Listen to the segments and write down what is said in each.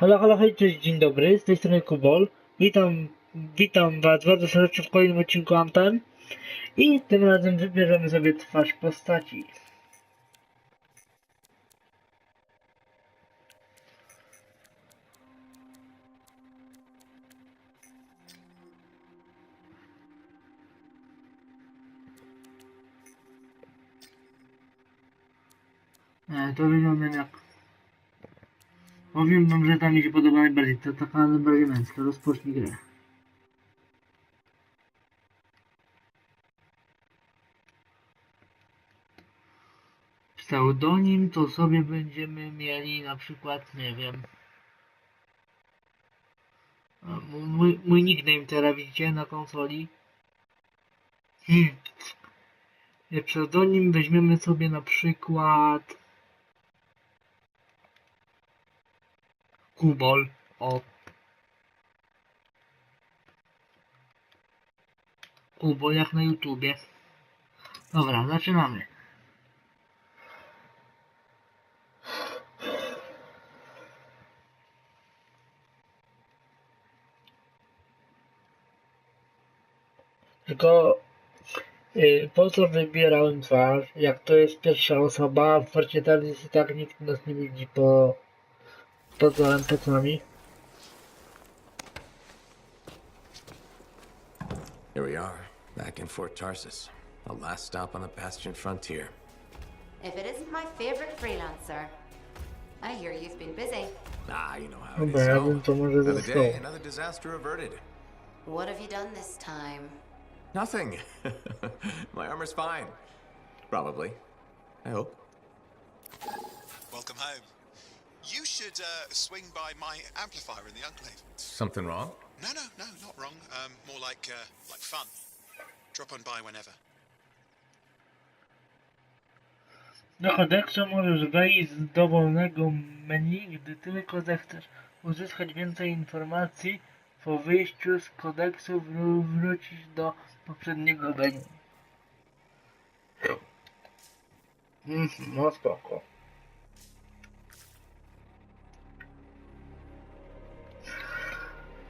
Halo, halo, hej, cześć, dzień dobry, z tej strony Kubol. Witam was bardzo serdecznie w kolejnym odcinku Anthem. I tym razem wybierzemy sobie twarz postaci. To wygląda jak... Powiem wam, że ta mi się podoba najbardziej, to taka najbardziej męska, rozpocznij grę. Pseudonim to sobie będziemy mieli na przykład, nie wiem... Mój nickname teraz widzicie na konsoli. Pseudonim weźmiemy sobie na przykład... Kubol, o. Kubol jak na YouTubie. Dobra, zaczynamy. Tylko po co wybierałem twarz, jak to jest pierwsza osoba, w forcie tarsis i tak nikt nas nie widzi poza NPC-ami. Here we are, back in Fort Tarsis, the last stop on the Bastion frontier. If it isn't my favorite freelancer. I hear you've been busy. Ah, you know how it Dobra, is. ja So, bym to może another został. day, another disaster averted. What have you done this time? Nothing. My armor's fine. Probably. I hope. Welcome home. You should swing by my amplifier in the enclave. Something wrong? No, not wrong. More like fun. Drop on by whenever. Do kodeksu możesz wejść z dowolnego menu, gdy tylko zechcesz uzyskać więcej informacji. Po wyjściu z kodeksu wrócić do poprzedniego menu. No spoko.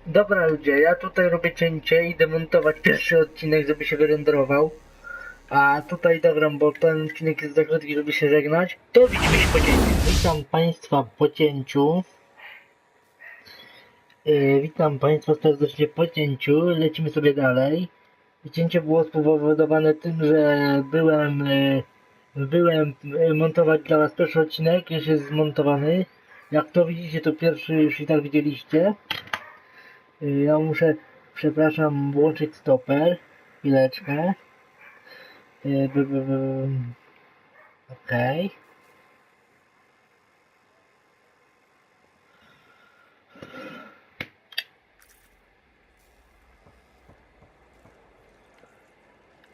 Dobra ludzie, ja tutaj robię cięcie, idę montować pierwszy odcinek, żeby się wyrenderował. A tutaj dogram, bo ten odcinek jest za krótki, żeby się żegnać. To widzimy się po cięciu. Witam Państwa po cięciu. Witam Państwa serdecznie po cięciu. Lecimy sobie dalej. Cięcie było spowodowane tym, że byłem montować dla Was pierwszy odcinek, już jest zmontowany. Jak to widzicie, to pierwszy już i tak widzieliście. Ja muszę, przepraszam, włączyć stoper. Chwileczkę. Okej.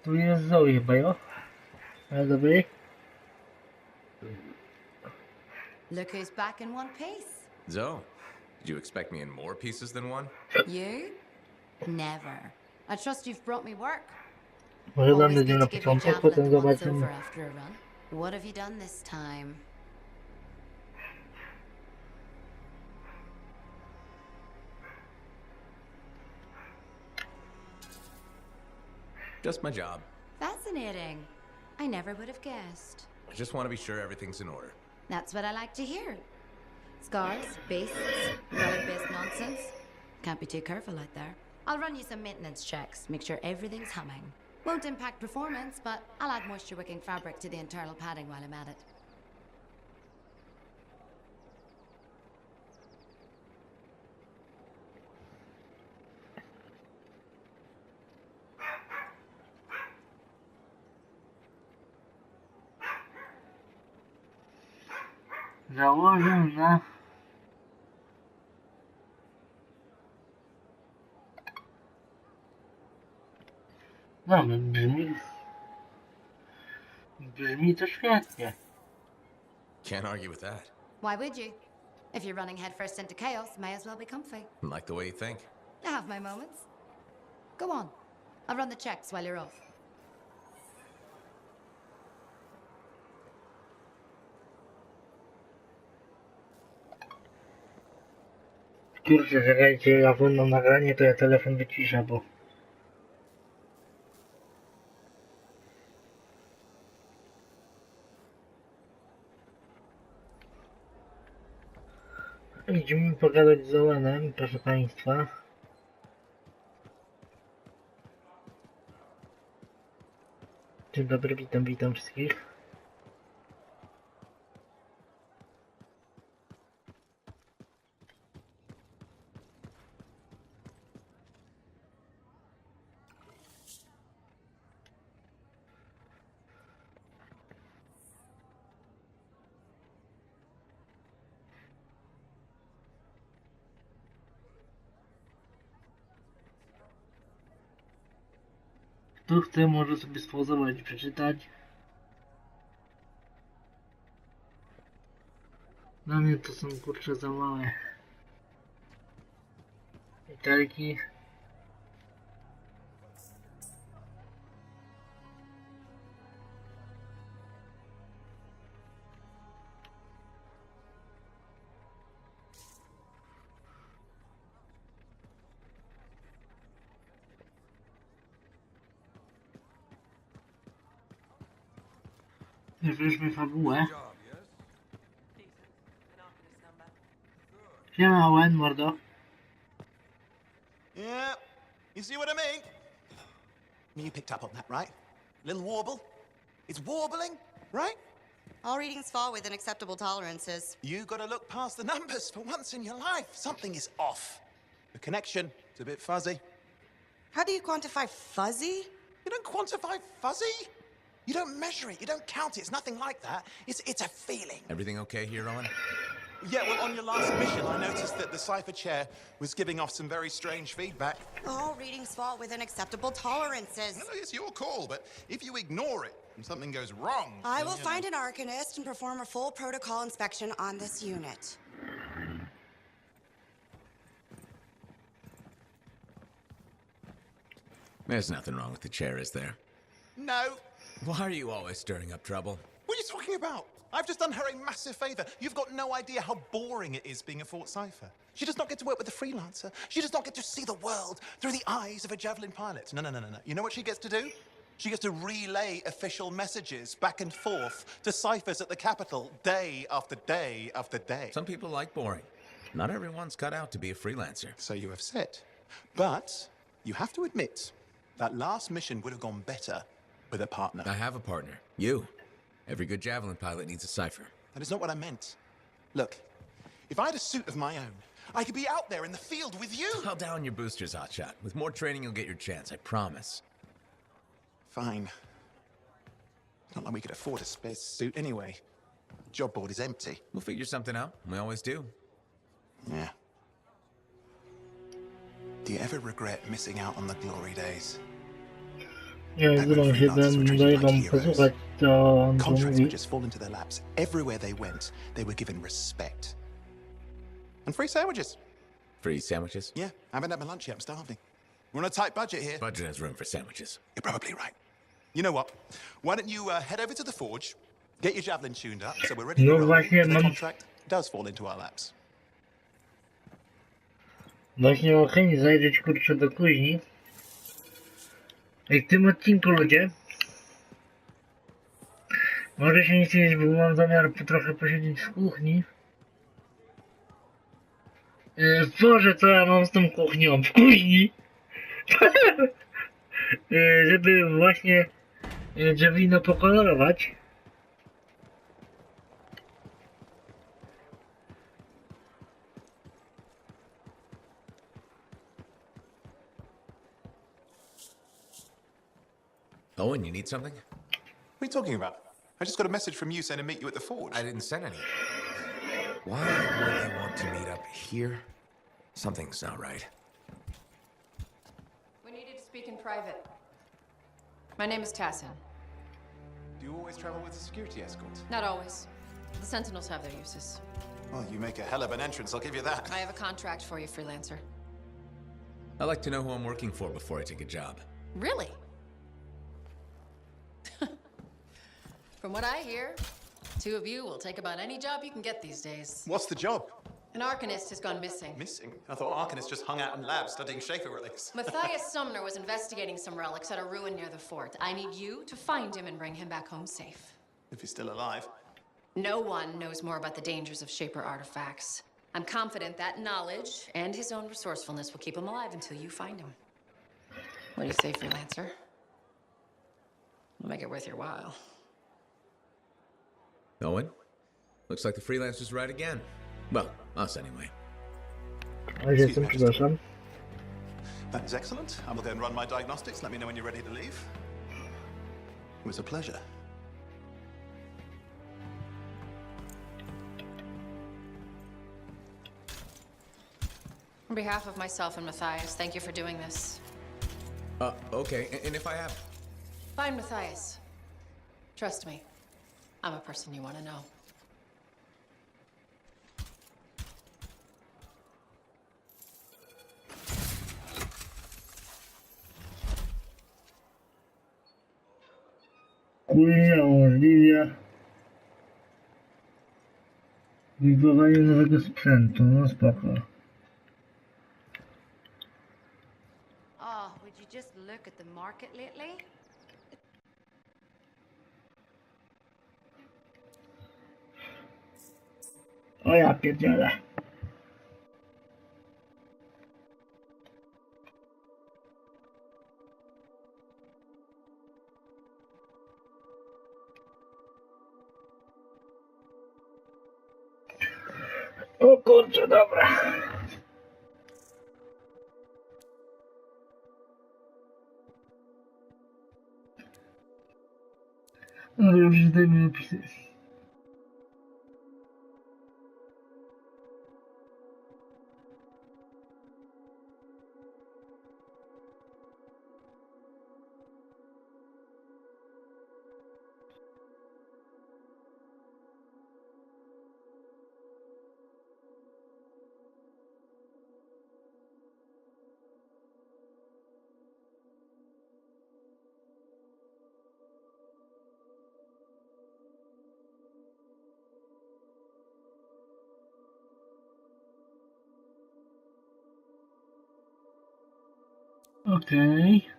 Tu jest Zoe chyba, jo? Ale dobry. Look who's back in one piece. Zoe, did you expect me in more pieces than one? You? Never. I trust you've brought me work. Może dam Always nadzieję good na to give your początek, javelin potem the once zobaczymy. over after a run. What have you done this time? Just my job. Fascinating. I never would have guessed. I just want to be sure everything's in order. That's what I like to hear. Scars, beasts, relic-based nonsense. Can't be too careful out there. I'll run you some maintenance checks, make sure everything's humming. Won't impact performance, but I'll add moisture-wicking fabric to the internal padding while I'm at it. Założę na... No, brzmi to świetnie. Can't argue with that. Why would you? If you're running headfirst into chaos, may as well be comfy. Like the way you think. I have my moments. Go on. I'll run the checks while you're off. Kurczę, czekajcie, jak będą nagranie, to ja telefon wyciszę, bo... Idziemy pogadać z Owenem, proszę Państwa. Dzień dobry, witam wszystkich. Kto chce, może sobie spauzować i przeczytać. Dla mnie to są kurczę za małe literki. Wybierzmy fabułę. Siema Owen, mordo. Yeah, you see what I mean? You picked up on that, right? Little warble? It's warbling, right? All readings fall within acceptable tolerances. You gotta look past the numbers for once in your life. Something is off. The connection is a bit fuzzy. How do you quantify fuzzy? You don't quantify fuzzy? You don't measure it, you don't count it, it's nothing like that. It's a feeling. Everything okay here, Owen? Yeah, well, on your last mission, I noticed that the cipher chair was giving off some very strange feedback. All readings fall within acceptable tolerances. No, it's your call, but if you ignore it and something goes wrong... I will find an arcanist and perform a full protocol inspection on this unit. There's nothing wrong with the chair, is there? No. Why are you always stirring up trouble? What are you talking about? I've just done her a massive favor. You've got no idea how boring it is being a Fort Cipher. She does not get to work with a freelancer. She does not get to see the world through the eyes of a javelin pilot. No. You know what she gets to do? She gets to relay official messages back and forth to ciphers at the capital day after day after day. Some people like boring. Not everyone's cut out to be a freelancer. So you have said. But you have to admit, that last mission would have gone better with a partner. I have a partner. You. Every good javelin pilot needs a cipher. That is not what I meant. Look, if I had a suit of my own, I could be out there in the field with you. Call down your boosters, hotshot. With more training, you'll get your chance, I promise. Fine. Not like we could afford a spare suit anyway. Job board is empty. We'll figure something out. We always do. Yeah. Do you ever regret missing out on the glory days? Nie odzywam się, daję wam posłuchać, co on tu Contracts mówi. would just fall into their laps. Everywhere they went, they were given respect. And free sandwiches. Free sandwiches? Yeah, I haven't had my lunch yet. I'm starving. We're on a tight budget here. Budget has room for sandwiches. You're probably right. You know what? Why don't you head over to the forge, get your javelin tuned up, so we're ready to No roll. właśnie And the mam... contract does fall into our laps. Właśnie mam chęć zajrzeć kurczę do kuźni. I w tym odcinku, ludzie, może się nie chcieć, bo mam zamiar trochę posiedzieć w kuchni. Boże, co ja mam z tą kuchnią w kuźni? Żeby właśnie drzewino pokolorować. Owen, you need something? What are you talking about? I just got a message from you saying to meet you at the forge. I didn't send any. Why would they want to meet up here? Something's not right. We needed to speak in private. My name is Tassin. Do you always travel with a security escort? Not always. The Sentinels have their uses. Well, you make a hell of an entrance, I'll give you that. I have a contract for you, freelancer. I like to know who I'm working for before I take a job. Really? From what I hear, two of you will take about any job you can get these days. What's the job? An Arcanist has gone missing. Missing? I thought Arcanists just hung out in labs studying Schaefer relics. Matthias Sumner was investigating some relics at a ruin near the fort. I need you to find him and bring him back home safe. If he's still alive. No one knows more about the dangers of Shaper artifacts. I'm confident that knowledge and his own resourcefulness will keep him alive until you find him. What do you say, freelancer? We'll make it worth your while. Owen? Looks like the freelancer's right again. Well, us anyway. Jestem, przepraszam. That is excellent. I will go and run my diagnostics. Let me know when you're ready to leave. It was a pleasure. On behalf of myself and Matthias, thank you for doing this. Okay, and if I have... Find Matthias. Trust me, I'm a person you want to know. Płynie umożliwia wywołanie nowego sprzętu, no spoko. Oh, would you just look at the market lately? O ja pierdzielę. O kurczę, dobra. No już zdejmę opisy. Okej.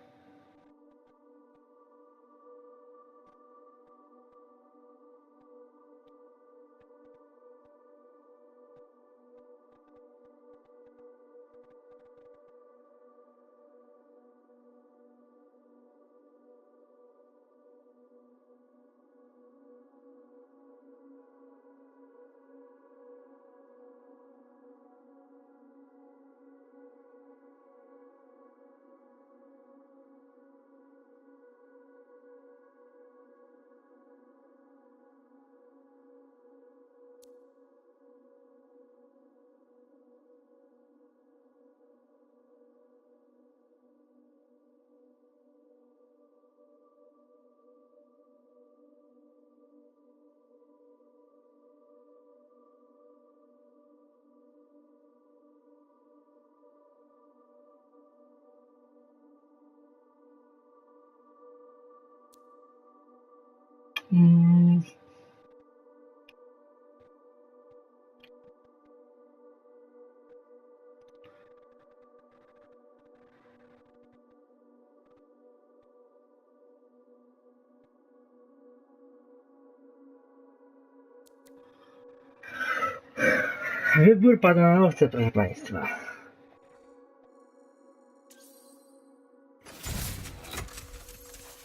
Wybór pada na owce, proszę Państwa.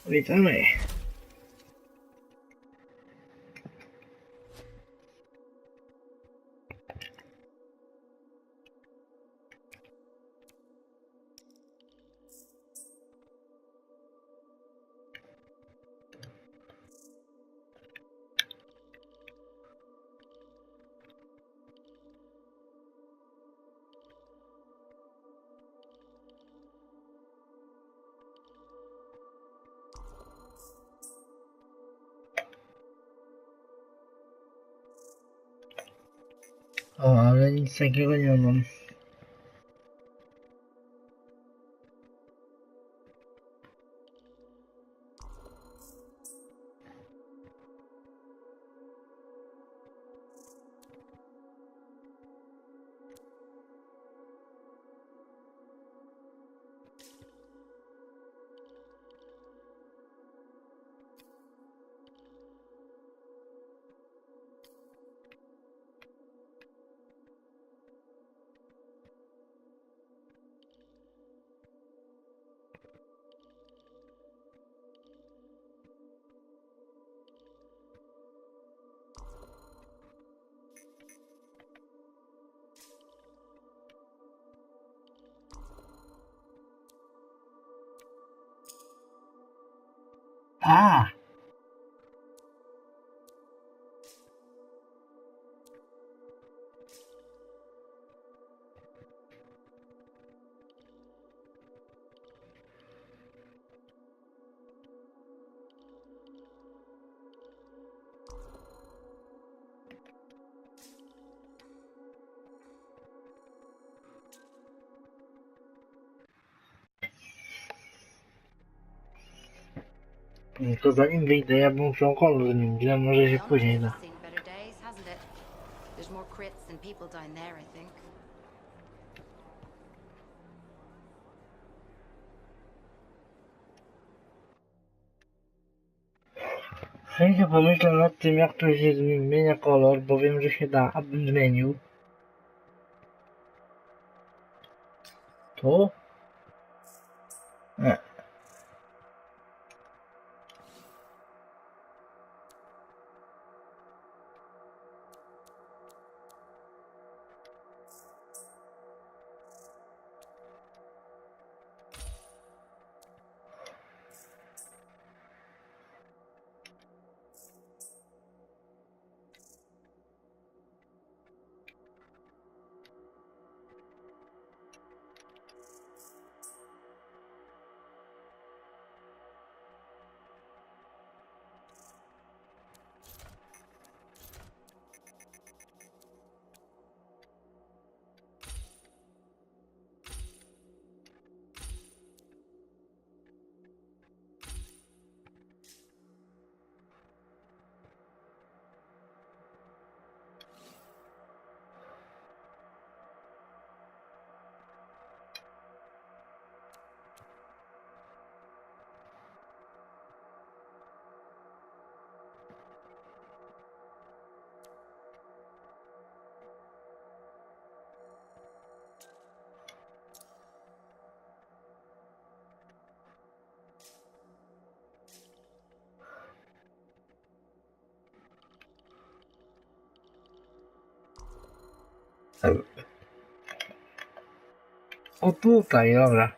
Witamy. O, ale nic takiego nie mam. A! To zanim wyjdę, ja bym chciał kolor z nim, gdzie może się później da. Seen better days, hasn't it? There's more crits than people down there, I think. Chętnie pomyślę nad tym, jak to się zmienia kolor, bo wiem, że się da, abym zmienił. Tu? Nie. O tutaj, dobra.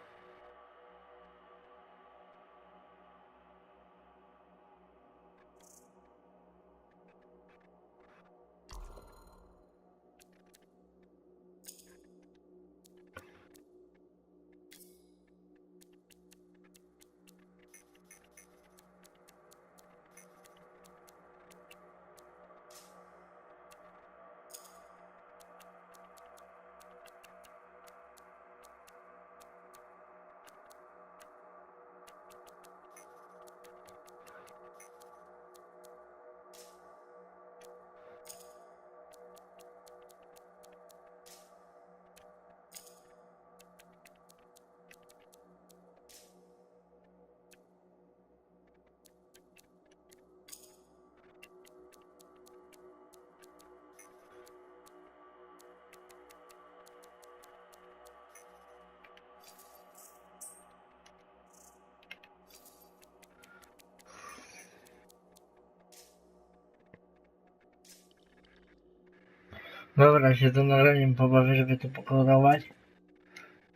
Dobra, się to nagraniem pobawię, żeby to pokodować.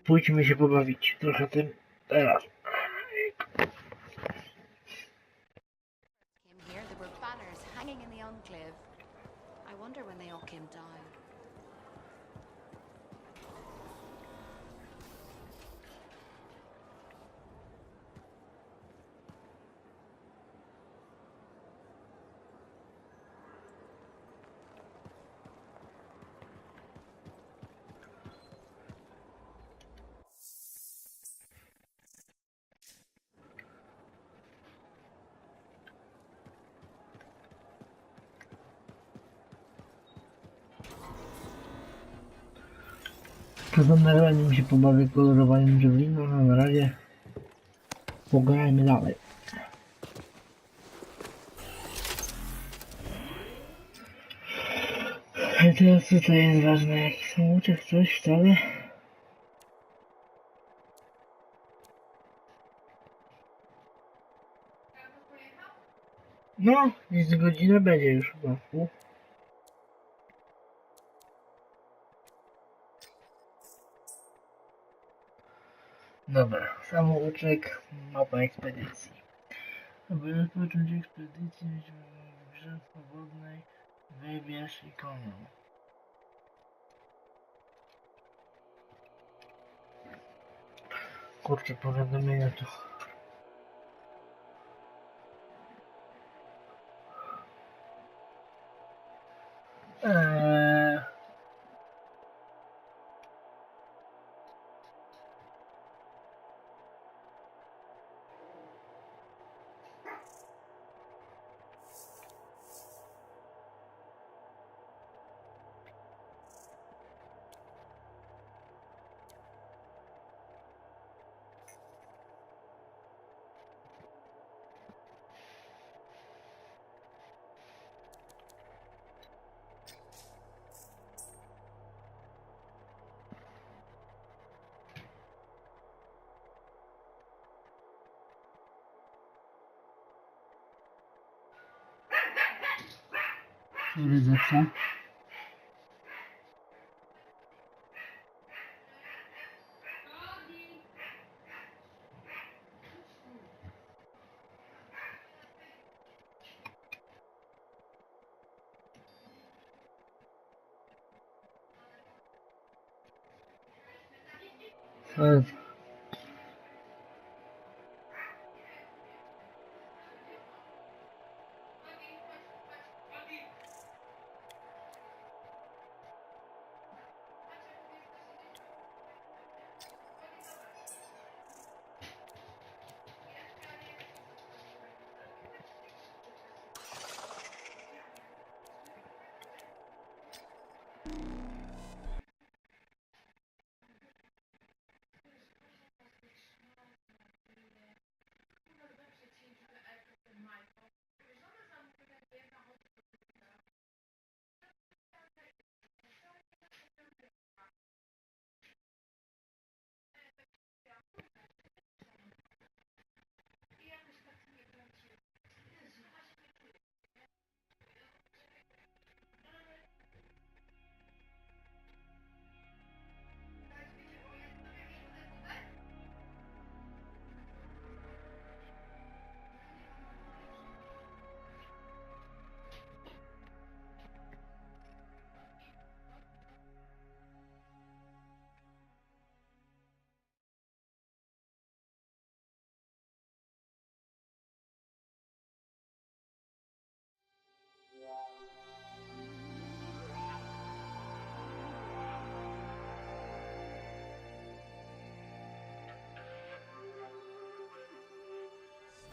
Pójdźmy się pobawić trochę tym teraz. Came here, there were banners hanging in the enclave. I wonder when they all came down. To za nagraniem się pobawię kolorowaniem drzewliną, a na razie pograjmy dalej. I teraz tutaj jest ważne, jaki samouczek, coś wcale. No, z godzinę będzie już chyba. Dobra, samouczek, mapa ekspedycji. Aby rozpocząć ekspedycję w grze swobodnej, wybierz ikonę. Kurczę, powiadomienia tu. Sorry za psa. Sorry.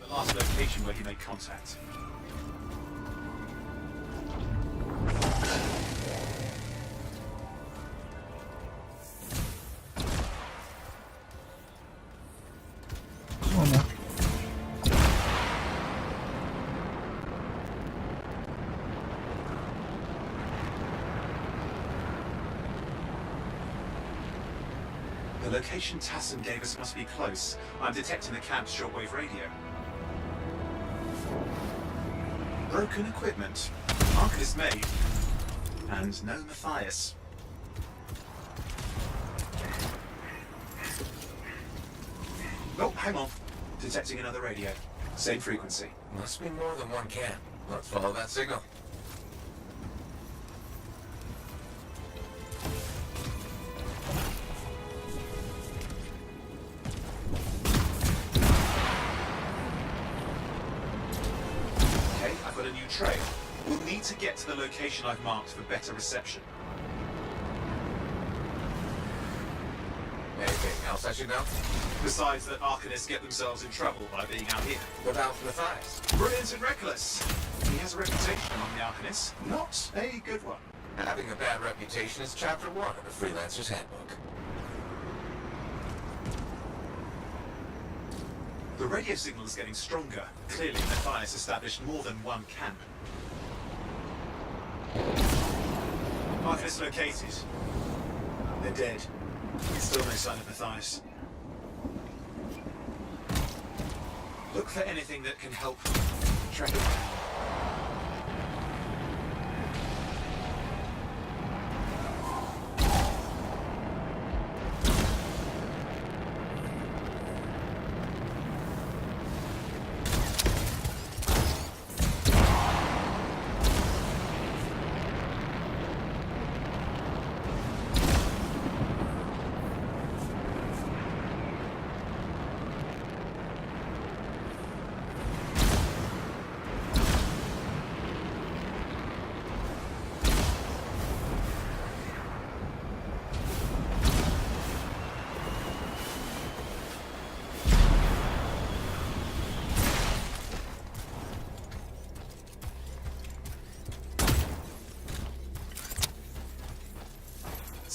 The last location where he made contact. Ona. The location Tassim gave us must be close. I'm detecting the cab's shortwave radio. Broken equipment. Market is made. And no Matthias. Oh, hang on. Detecting another radio. Same frequency. Must be more than one cam. Let's follow that signal. Okay, I've got a new trail. We'll need to get to the location I've marked for better reception. Anything else I should know? Besides that Arcanists get themselves in trouble by being out here. Without Matthias. Brilliant and reckless. He has a reputation among the Arcanists. Not a good one. Having a bad reputation is chapter 1 of the Freelancer's Handbook. The radio signal is getting stronger. Clearly, Matthias established more than one camp. Arcanists located. They're dead. Still no sign of Matthias. Look for anything that can help track him down.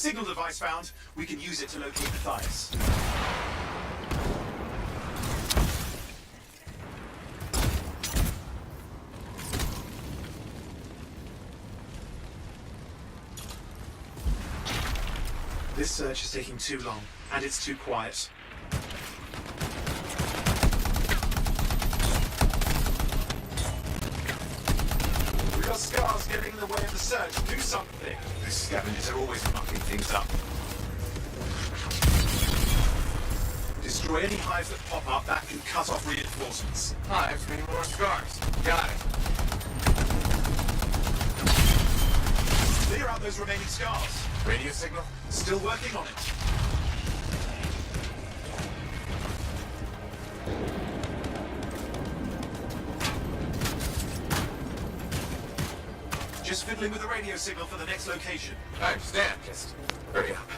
Signal device found. We can use it to locate Matthias. This search is taking too long, and it's too quiet. We've got scars getting in the way of the search. Do something. These scavengers are always mucking things up. Destroy any hives that pop up. That can cut off reinforcements. Hives mean more scars. Got it. Clear out those remaining scars. Radio signal? Still working on it. Just fiddling with the radio signal for the next location. I understand. Just hurry up.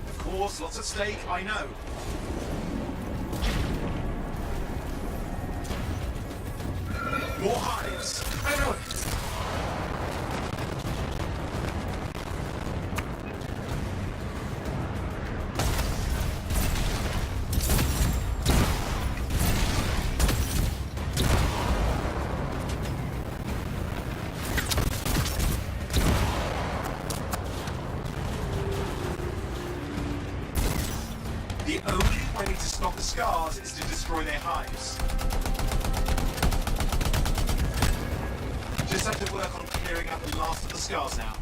Of course, lots at stake, I know. More hives. I know it. The only way to stop the scars is to destroy their hives. Just have to work on clearing out the last of the scars now.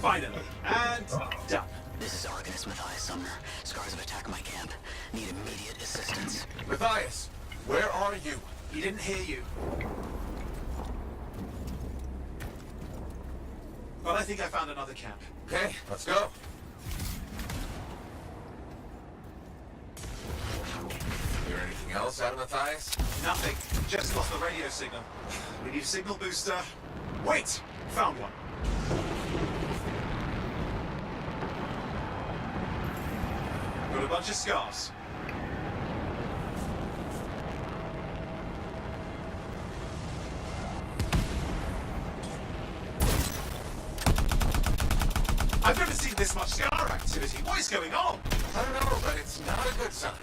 Finally. And done. This is Organist Matthias Sumner. Scars have attacked my camp. Need immediate assistance. Matthias, where are you? He didn't hear you. But I think I found another camp. Okay, let's go. Hear anything else out of Matthias? Nothing. Just lost the radio signal. We need a signal booster. Wait! Found one. Got a bunch of scars. I've never seen this much scar activity. What is going on? I don't know, but it's not a good sign.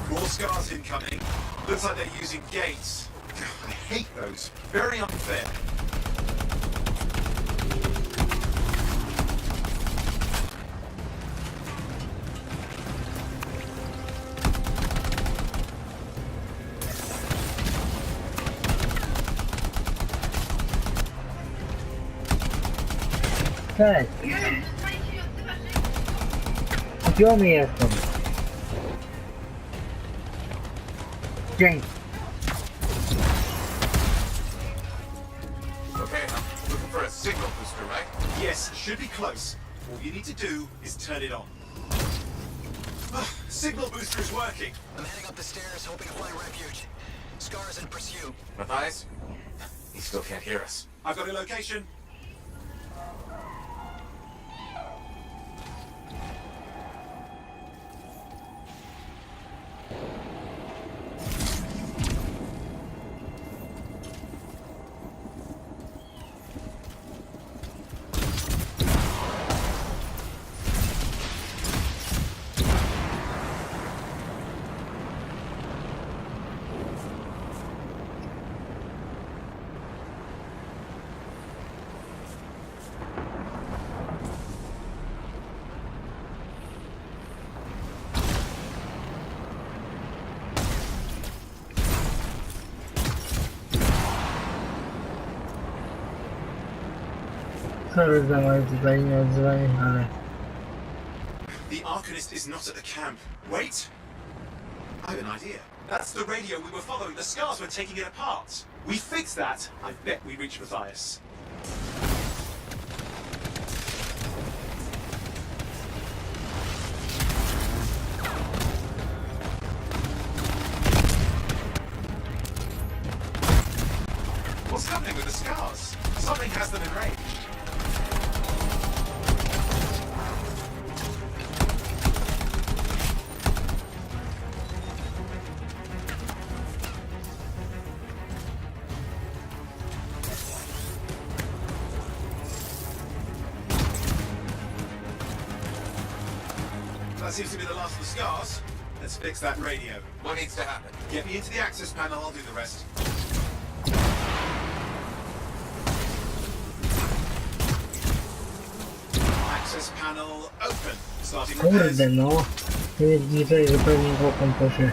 More scars incoming. Looks like they're using gates. I hate those. Very unfair. Cześć. Gdzie jestem? Dzięki. Okay, I'm looking for a signal booster, right? Yes, should be close. All you need to do is turn it on. Signal booster is working. I'm heading up the stairs, hoping to find refuge. Scars in pursuit. Matthias? He still can't hear us. I've got a location. sorry za moje tutaj nieodzywanie, ale... The Arcanist is not at the camp. Wait! I have an idea. That's the radio we were following. The scars were taking it apart. We fix that, I bet we reach Matthias. What's happening with the scars? Something has them enraged. That seems to be the last of the scars. Let's fix that radio. What needs to happen? Get me into the access panel, I'll do the rest. Access panel open. Starting repairs. Kurde no, to jest bliżej zupełnie wokół poszedł.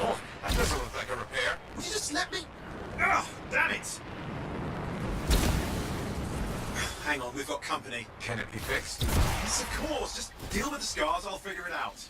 Oh, that doesn't look like a repair. Would you just let me? Oh, damn it! Hang on, we've got company. Can it be fixed? Yes, of course. Just deal with the scars, I'll figure it out.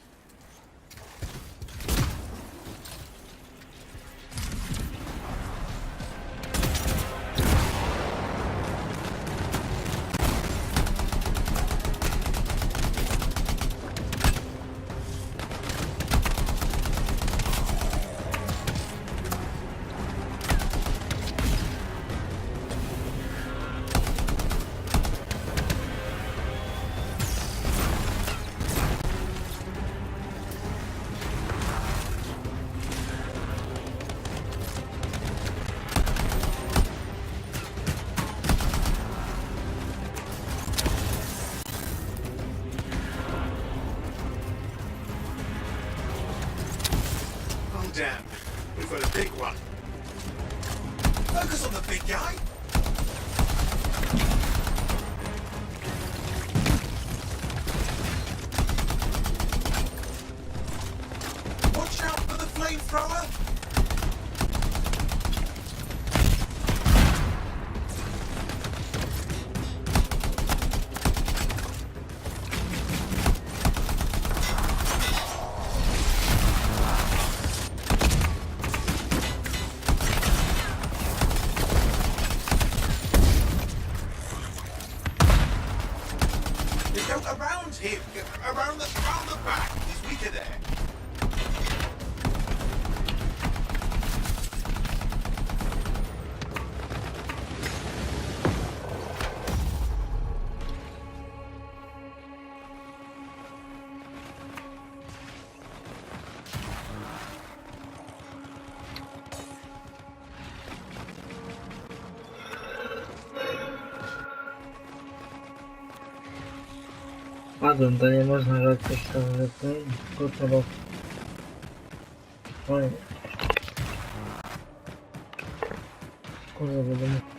Damn, we've got a big one. Focus on the big guy. Watch out for the flamethrower. Go around him, around the back. He's weaker there. Padłem, to nie można grać coś tam, że tylko trzeba... Fajnie. Kurde, będę mógł...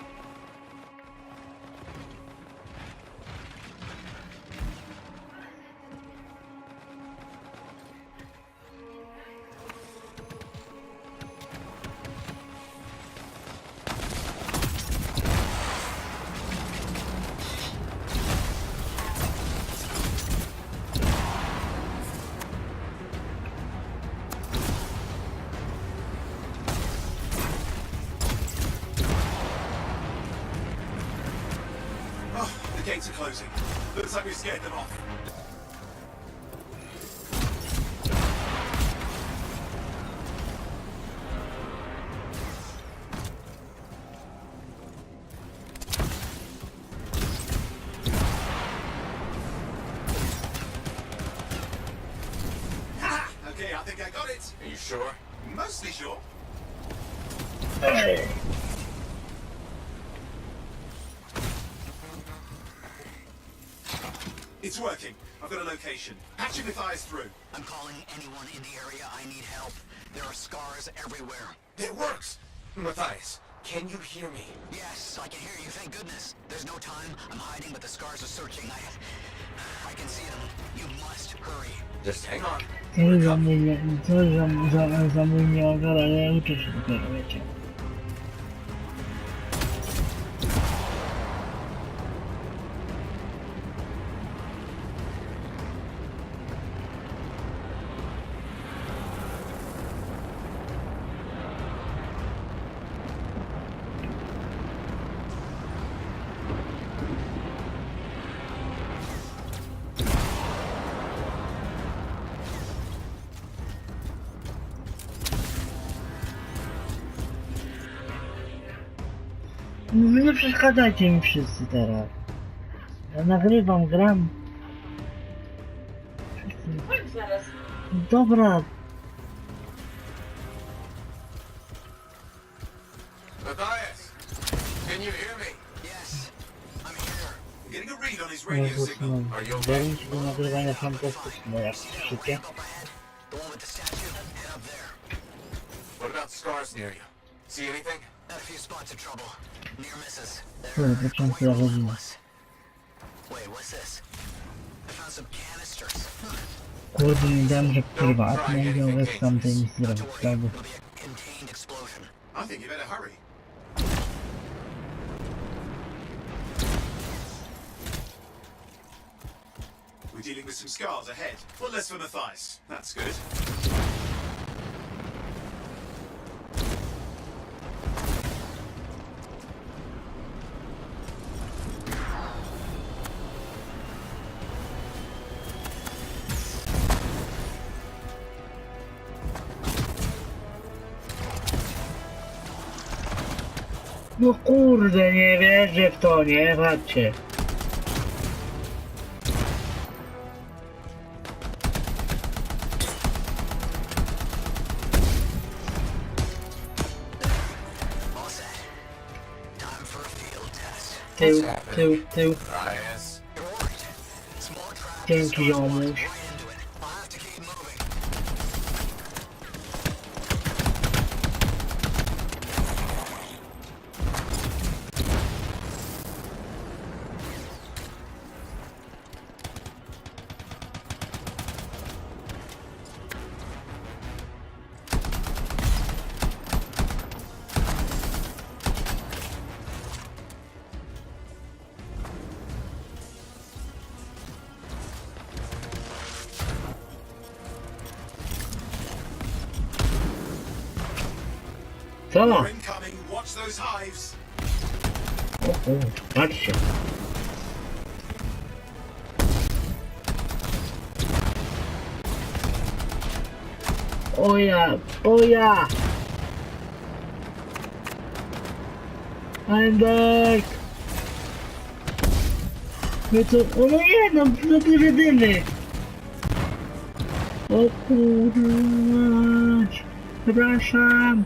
The gates are closing. Looks like we scared them off. Ha! Okay, I think I got it. Are you sure? Mostly sure. Hey. It's working. I've got a location. Patching Matthias through. I'm calling anyone in the area. I need help. There are scars everywhere. It works! Matthias, can you hear me? Yes, I can hear you, thank goodness. There's no time. I'm hiding, but the scars are searching. I can see them. You must hurry. Just hang on. Co za mój nieogar, ale ja uczę się dopiero, wiecie. No nie przeszkadzajcie mi wszyscy teraz. Ja nagrywam, gram. Chodź zaraz. Dobra, Matthias, can you hear me? Yes, I'm here. I'm getting a read on his radio Jezus, signal. no. Are you okay? Warunki do nagrywania fantastyczne, jak słyszycie. Up ahead, the one with the statue, and up there. What about scars near you? See anything? Had a few spots of trouble. Near misses. Kurde, początku ja godzina. Wait, what's this? I found some canisters. Kurde, nie dam, że prywatnie nie miał w tamtej misji robić tego. It'll be a contained explosion. I think you better hurry. We're dealing with some scars ahead. Well, less for Matthias. That's good. No kurde, nie wierzę w to, nie? Patrzcie. All set. Time for a field test. Tył. Matthias. You're worried. Small trap. Dzięki, ziomuś. Right into it. I'll have to keep moving. Co? More incoming. Watch those hives. O kurde, patrzcie. Oja, oja! I'm back! No to, o no nie, no duże dymy! O kurwa! Przepraszam!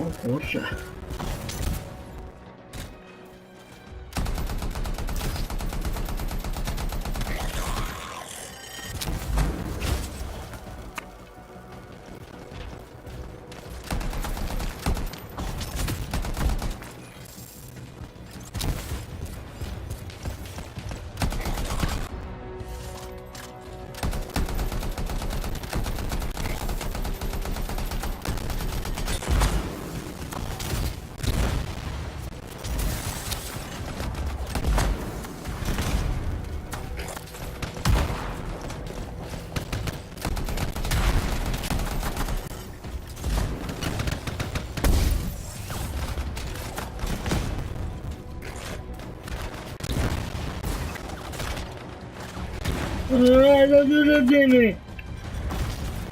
O kurczę. No duże dymy!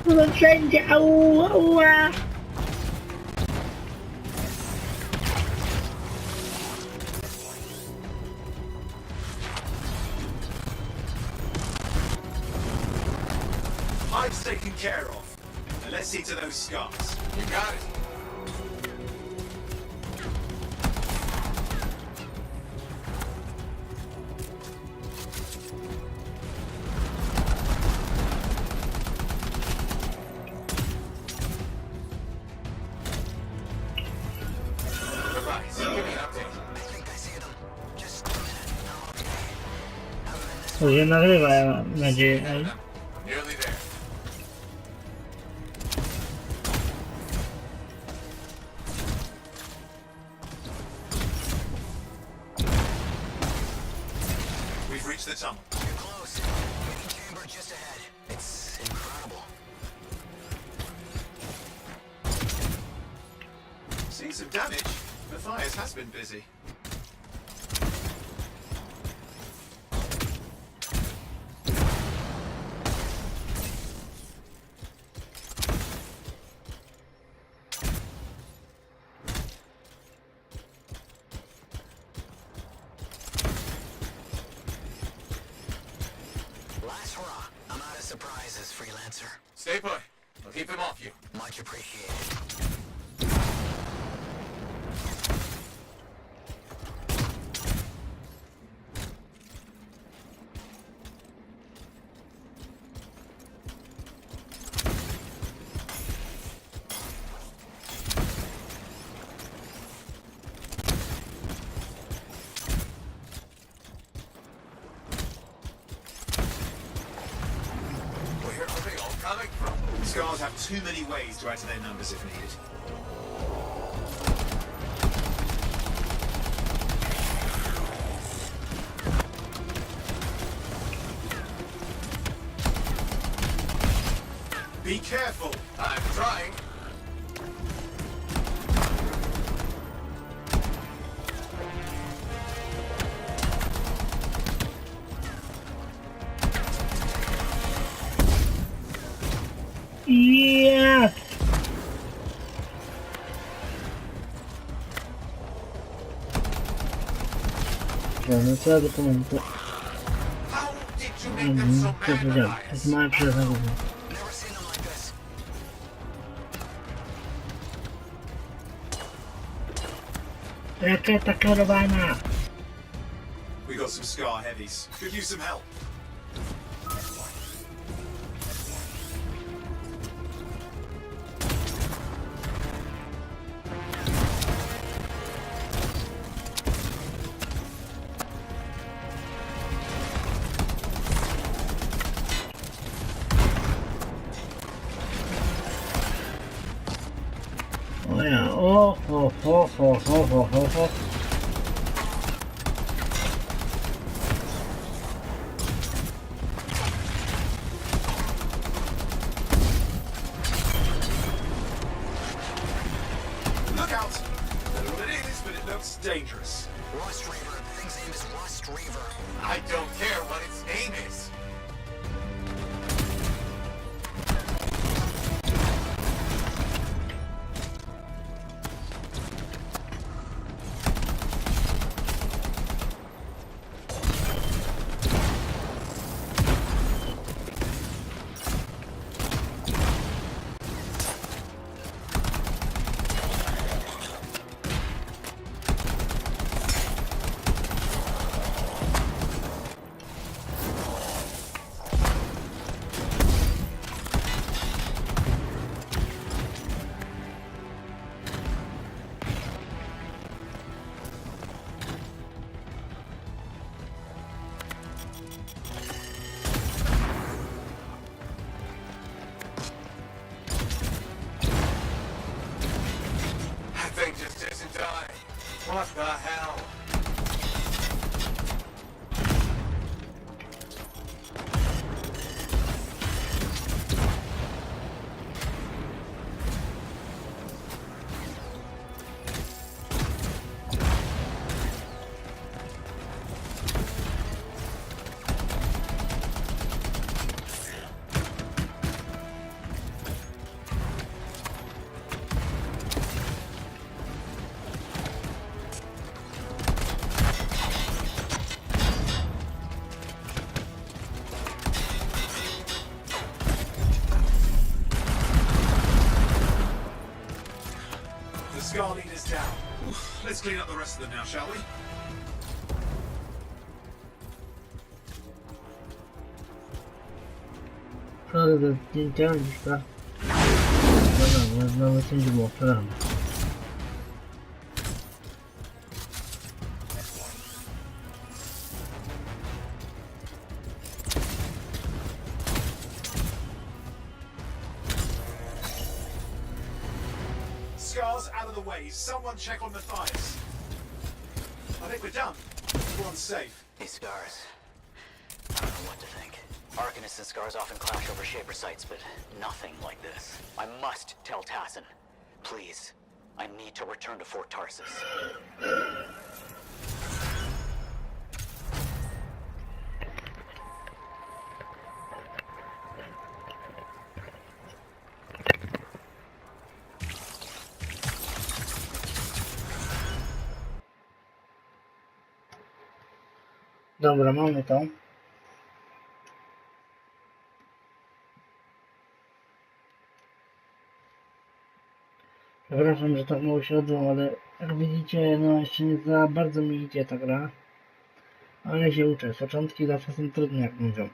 No wszędzie, ała! Hives taken care of. Now let's see to those scars. You got it. Right, give me an update. I think I see them. Just a minute. I'm okay. Haven't been this To się nagrywa, ja mam nadzieję. Ej. Nearly there. reached the tunnel. You're close. Hidden chamber just ahead. It's incredible. Seen some damage. Matthias has been busy. Last hurrah. I'm out of surprises, freelancer. Stay put. I'll keep him off you. Much appreciated. Where are they all coming from? Scars have too many ways to add to their numbers if needed. Be careful. I'm trying. Yeah! No co ja dokumentuję? How did you make them so Co mad, powiedziałem? To Matthias? jest małe przerażenie. Never seen them like this. Rakieta kierowana! We got some Scar heavies. Could use some help. O ja, o, ho, ho, ho, ho, ho, ho, ho. Look out! I don't know what it is, but it looks dangerous. Rust Reaver. The thing's name is Rust Reaver. I don't care what its name is. That thing just doesn't die. What the hell? The Scar leader's down. Let's clean up the rest of them now, shall we? Sorry, że nie chciałem gdzieś tak. Dobra, bo nawet nie było, przepraszam. Scar's out of the way. Someone check on Matthias. I think we're done. Everyone's safe. Hey, Scars. Arcanists and Scars often clash over Shaper sites, but nothing like this. I must tell Tassin. Please. I need to return to Fort Tarsis. Dobra, mamy to. Przepraszam, że tak mało się odbyło, ale jak widzicie, no jeszcze nie za bardzo mi idzie ta gra. Ale się uczę. Początki zawsze są trudne, jak mówią.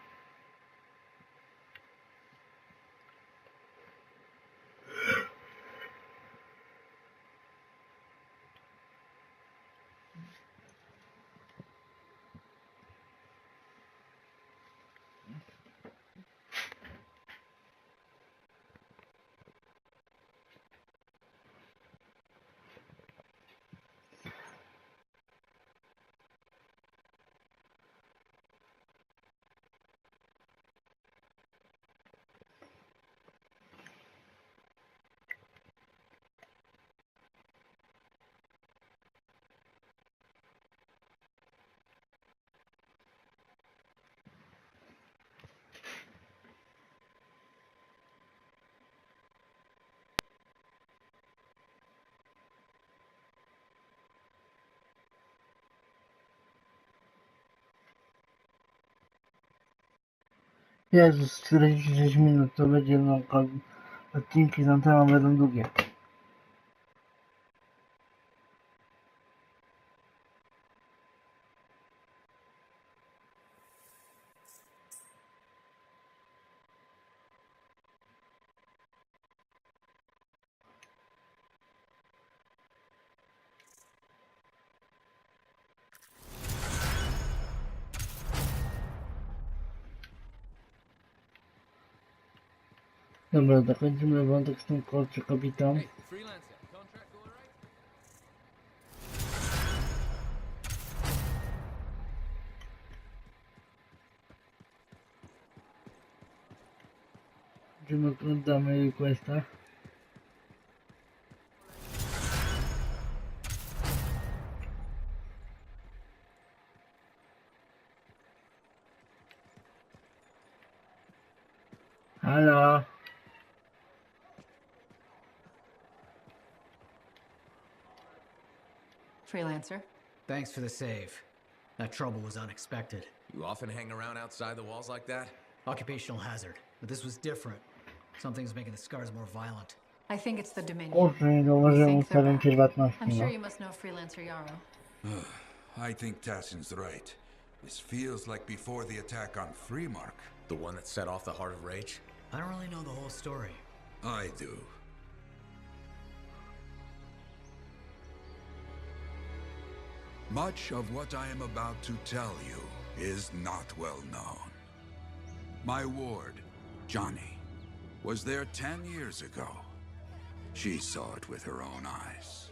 Jezus, 46 minut to będzie, no, odcinki z Anthema będą długie. Dobra, dokończymy wątek z tą kurczę kobietą. Będziemy oglądamy jej questa. Halo. Freelancer. Thanks for the save. That trouble was unexpected. You often hang around outside the walls like that? Occupational hazard. But this was different. Something's making the scars more violent. I think it's the Dominion. Kurczę, nie zauważyłem ustawień prywatności, I'm sure no. you must know Freelancer Yarrow. I think Tassin's right. This feels like before the attack on Freemark. The one that set off the Heart of Rage? I don't really know the whole story. I do. Much of what I am about to tell you is not well known. My ward, Johnny, was there 10 years ago. She saw it with her own eyes.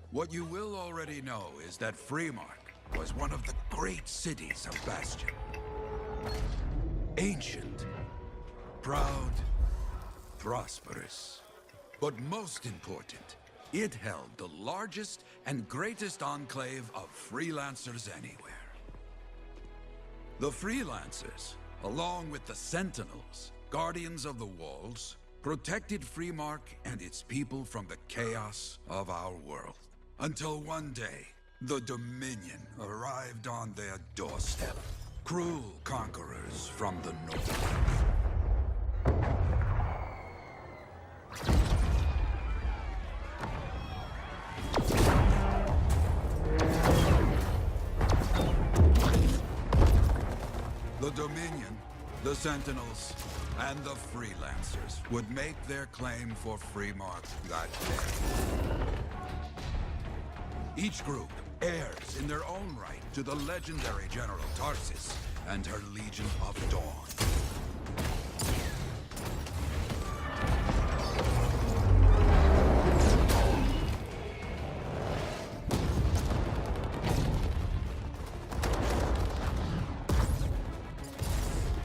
What you will already know is that Freemark was one of the great cities of Bastion. Ancient, proud, prosperous. But most important, it held the largest and greatest enclave of freelancers anywhere. The freelancers, along with the Sentinels, guardians of the walls, protected Freemark and its people from the chaos of our world. Until one day, the Dominion arrived on their doorstep. Cruel conquerors from the north. The Dominion, the Sentinels, and the Freelancers would make their claim for Freemark that day. Each group heirs in their own right to the legendary General Tarsis and her Legion of Dawn.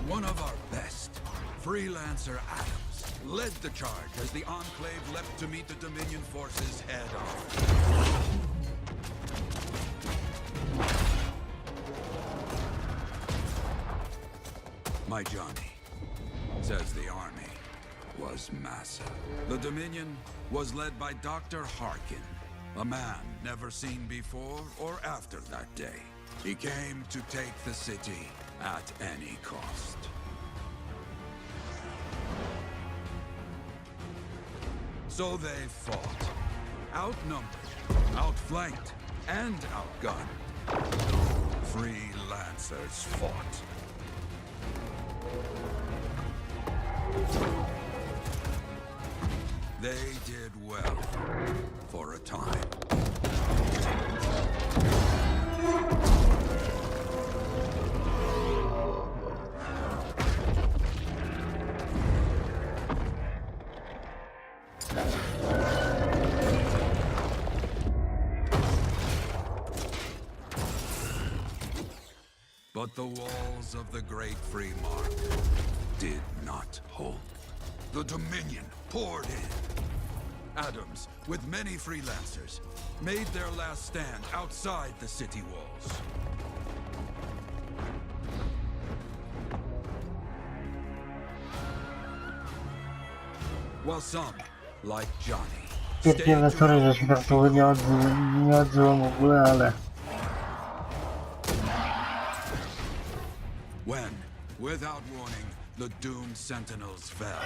one of our best, Freelancer Adams, led the charge as the Enclave leapt to meet the Dominion forces head-on. My Johnny says the army was massive. The Dominion was led by Dr. Harkin, a man never seen before or after that day. He came to take the city at any cost. So they fought, outnumbered, outflanked, and outgunned. Freelancers fought. They did well for a time. But the walls of the Great Free Mark did not hold. The Dominion poured in. Adams, with many freelancers, made their last stand outside the city walls. While some, like Johnny, Pierdzielę, sorry, że się tak to nie odzywam w ogóle, ale... When, without warning, the doomed sentinels fell.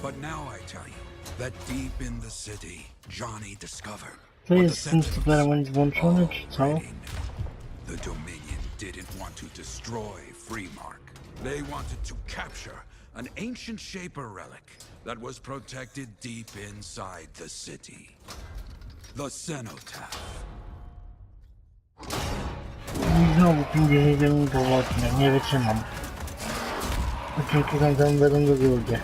But now I tell you that deep in the city, Johnny discovered To what the jest z tym superem nic włączony, czy co? already knew. The Dominion didn't want to destroy Freemark. They wanted to capture an ancient Shaper relic that was protected deep inside the city. The Cenotaph. I znowu 50 minut odcinek, nie wytrzymam. Odcinki tam będą długie.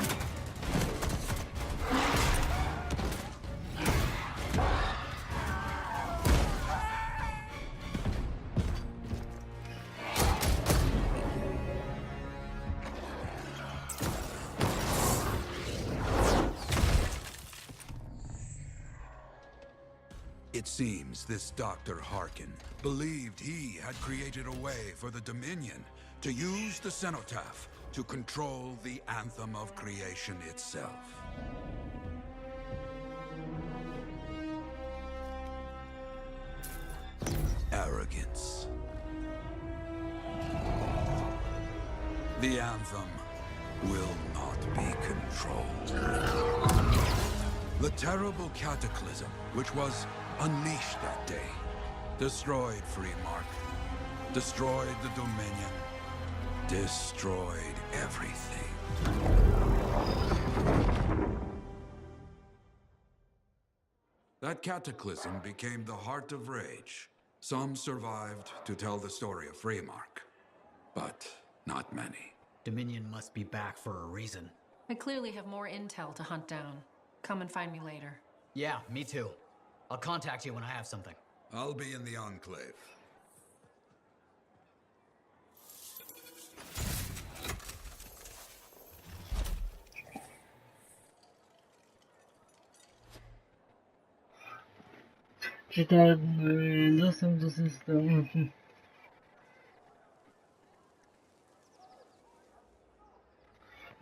It seems this Dr. Harkin believed he had created a way for the Dominion to use the Cenotaph to control the Anthem of creation itself. Arrogance. The Anthem will not be controlled. The terrible cataclysm, which was unleashed that day, destroyed Freemark, destroyed the Dominion, destroyed everything. That cataclysm became the heart of rage. Some survived to tell the story of Freemark, but not many. Dominion must be back for a reason. I clearly have more intel to hunt down. Come and find me later. Yeah, me too. I'll contact you when I have something. I'll be in the Enclave. Czy tak dostęp do systemu?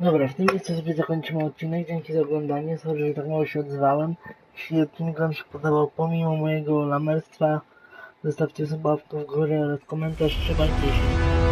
Dobra, w tym miejscu sobie zakończymy odcinek. Dzięki za oglądanie. Sorry, że tak mało się odzywałem. Jeśli odcinek wam się podobał, pomimo mojego lamerstwa, zostawcie łapkę w górę oraz komentarz. Trzymajcie się.